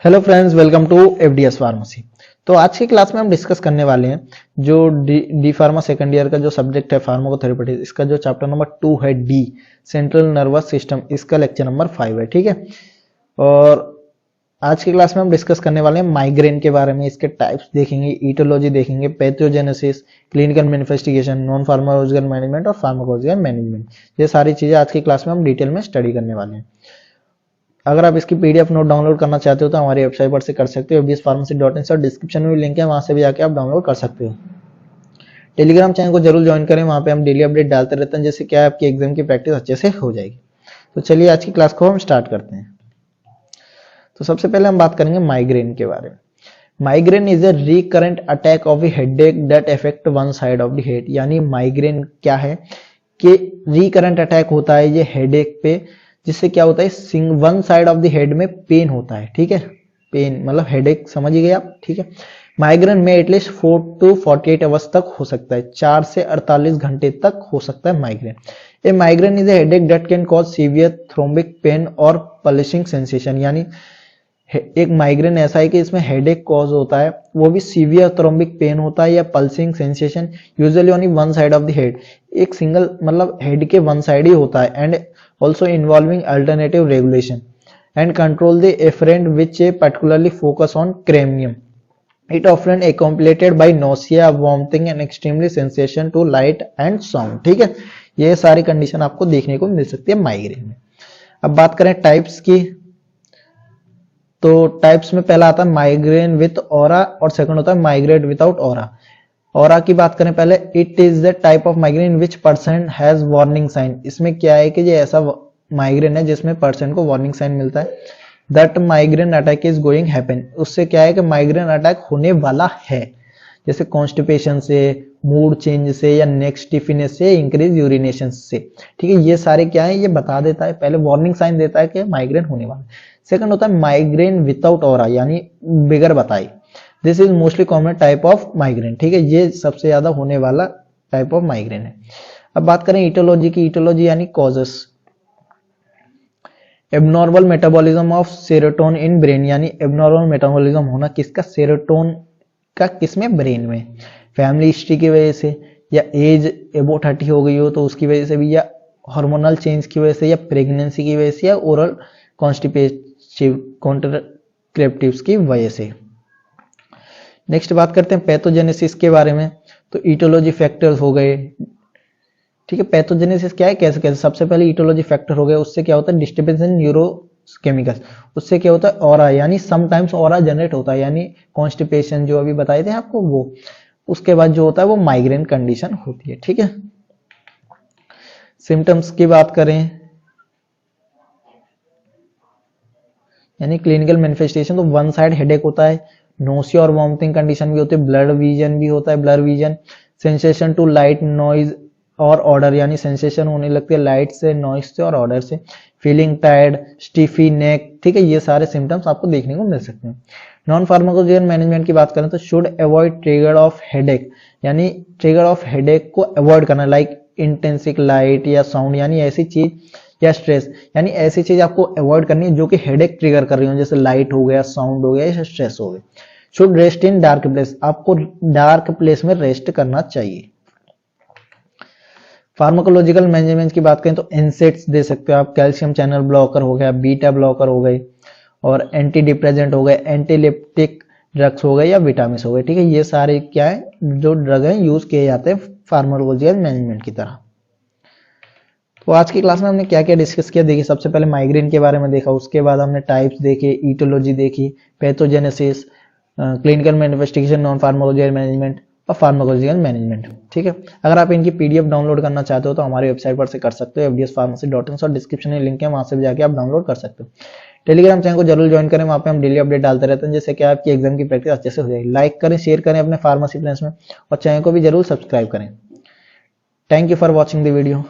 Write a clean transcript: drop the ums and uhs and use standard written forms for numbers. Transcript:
Hello friends, welcome to FDS pharmacy. तो आज की क्लास में हम डिस्कस करने वाले हैं जो डी फार्मा सेकंड ईयर का जो सब्जेक्ट है फार्माकोथेरेपेटिक्स, इसका जो चैप्टर नंबर 2 है डी सेंट्रल नर्वस सिस्टम, इसका लेक्चर नंबर 5 है। ठीक है, और आज की क्लास में हम डिस्कस करने वाले हैं माइग्रेन के बारे में। इसके टाइप्स देखेंगे, ईटियोलॉजी देखेंगे, pathogenesis, clinical manifestation, non pharmacological management और फार्माकोलॉजिकल मैनेजमेंट। ये सारी चीजें आज की क्लास में हम डिटेल में स्टडी करने वाले हैं। अगर आप इसकी पीडीएफ नोट डाउनलोड करना चाहते हो तो हमारी वेबसाइट पर से कर सकते हो, fbspharmacy.in से। डिस्क्रिप्शन में भी लिंक है, वहां से भी जाके आप डाउनलोड कर सकते हो। टेलीग्राम चैनल को जरूर ज्वाइन करें, वहां पे हम डेली अपडेट डालते रहते हैं, जिससे क्या आपकी एग्जाम की प्रैक्टिस अच्छे से हो जाएगी। तो चलिए आज की क्लास को हम स्टार्ट करते हैं। तो सबसे पहले हम बात करेंगे माइग्रेन के बारे में। Migraine is A recurrent attack of the headache that affect one side of the head. यानी माइग्रेन क्या है कि रिकरेंट अटैक होता है ये हेडेक पे, जिससे क्या होता है one side of the head में पेन होता है। ठीक है, पेन मतलब हेडेक, समझ गए आप। ठीक है, माइग्रेन में एटलीस्ट 4 to 48 आवर्स तक हो सकता है, 4 से 48 घंटे तक हो सकता है migraine. A migraine is a headache that can cause severe throbbing pain और पल्सिंग सेंसेशन। यानी एक माइग्रेन ऐसा है कि इसमें हेडेक कॉज होता है, वो भी सीवियर थ्रोम्बिक पेन होता है या pulsing sensation, usually only one side of the head. एक सिंगल मतलब हेड के वन साइड ही होता है, and also involving alternative regulation and control the efferent which particularly focus on cranium. It often accompanied by nausea, vomiting and extremely sensation to light and sound. ठीक है, ये सारी condition आपको देखने को मिल सकती है माइग्रेन में। अब बात करें टाइप्स की, तो टाइप्स में पहला आता है माइग्रेन विथ ऑरा और सेकंड होता है माइग्रेन विदाउट ऑरा। ऑरा की बात करें पहले, it is the type of migraine which person has warning sign. इसमें क्या है कि ये ऐसा माइग्रेन है जिसमें पर्सन को वार्निंग साइन मिलता है। That migraine attack is going happen, उससे क्या है कि माइग्रेन अटैक होने वाला है, जैसे कॉन्स्टिपेशन से, मूड चेंज से या नेक स्टिफनेस से, इंक्रीज यूरिनेशन से। ठीक है, ये सारे क्या है, ये बता देता है, पहले वार्निंग साइन देता है कि माइग्रेन होने वाला है। सेकंड होता है माइग्रेन विदाउट ऑरा, यानी बिगर बताई। This is mostly common type of migraine. ठीक है, ये सबसे ज्यादा होने वाला टाइप ऑफ माइग्रेन है। अब बात करें ईटियोलॉजी की, ईटियोलॉजी यानी causes. Abnormal metabolism of serotonin in brain, यानी एबनॉर्मल मेटाबॉलिज्म होना किसका, सेरोटोन का, किसमें, ब्रेन में। फैमिली हिस्ट्री की वजह से, या एज एबो 30 हो गई हो तो उसकी वजह से भी, या हार्मोनल चेंज की वजह से, या प्रेगनेंसी की वजह से, या ओरल कॉन्ट्रसेप्टिव्स की वजह से। नेक्स्ट बात करते हैं पैथोजेनेसिस के बारे में। तो ईटियोलॉजी फैक्टर्स हो गए। ठीक है, पैथोजेनेसिस क्या है, कैसे कैसे। सबसे पहले ईटियोलॉजी फैक्टर हो गए, उससे क्या होता है, डिस्टर्बेंस इन न्यूरोकेमिकल्स। उससे क्या होता है, ऑरा, यानी समटाइम्स ऑरा जनरेट होता है, यानी कॉन्स्टिपेशन जो अभी बताए थे आपको वो। उसके बाद जो होता है वो माइग्रेन कंडीशन होती है। ठीक है, सिम्टम्स की बात करें, यानी क्लिनिकल मैनिफेस्टेशन, तो वन साइड हेडेक होता है, नोसिया और वॉमिटिंग कंडीशन भी होती है, ब्लड विजन भी होता है, blur vision, sensation to light, noise और ऑर्डर, यानी सेंसेशन होने लगती है लाइट से, नॉइज से और ऑर्डर से, फीलिंग टायर्ड, स्टिफी नेक। ठीक है, ये सारे सिम्टम्स आपको देखने को मिल सकते हैं। नॉन फार्माकोलॉजिकल मैनेजमेंट की बात करें तो should avoid trigger of headache, यानी ट्रिगर ऑफ हेडेक को अवॉइड करना, लाइक इंटेंसिक लाइट या साउंड, यानी ऐसी चीज, या स्ट्रेस, यानी ऐसी चीज आपको अवॉइड करनी है जो कि हेडेक ट्रिगर कर रही हो, जैसे लाइट हो गया, साउंड हो गया या स्ट्रेस हो गया। Should rest in dark place, आपको डार्क प्लेस में रेस्ट करना चाहिए। फार्माकोलॉजिकल मैनेजमेंट की बात करें तो एनसेट्स दे सकते हो आप, कैल्शियम चैनल ब्लॉकर हो गया, बीटा ब्लॉकर हो गए, और एंटी डिप्रेजेंट हो गए, एंटीलिप्टिक ड्रग्स हो गए, या विटामिन हो गए। ठीक है, ये सारे क्या है, जो ड्रग है यूज किए जाते हैं फार्माकोलॉजिकल मैनेजमेंट की तरह। तो आज की क्लास में हमने क्या क्या डिस्कस किया, देखिए सबसे पहले माइग्रेन के बारे में देखा, उसके बाद हमने टाइप्स देखे, ईटियोलॉजी देखी, pathogenesis, clinical manifestation, non pharmacological management और फार्माकोलॉजिकल मैनेजमेंट। ठीक है, अगर आप इनकी पीडीएफ डाउनलोड करना चाहते हो तो हमारी वेबसाइट पर से कर सकते हो, fbspharmacy.in, और डिस्क्रिप्शन में लिंक है, वहां से भी जाके आप डाउनलोड कर सकते हो। टेलीग्राम चैनल को जरूर ज्वाइन करें, वहां पे हम डेली अपडेट डालते रहते हैं, जैसे कि आपकी एग्जाम की प्रैक्टिस अच्छे से हो जाएगी। लाइक करें, शेयर करें अपने फार्मेसी फ्रेंड्स में, और चैनल को भी जरूर सब्सक्राइब करें। Thank you for watching the video.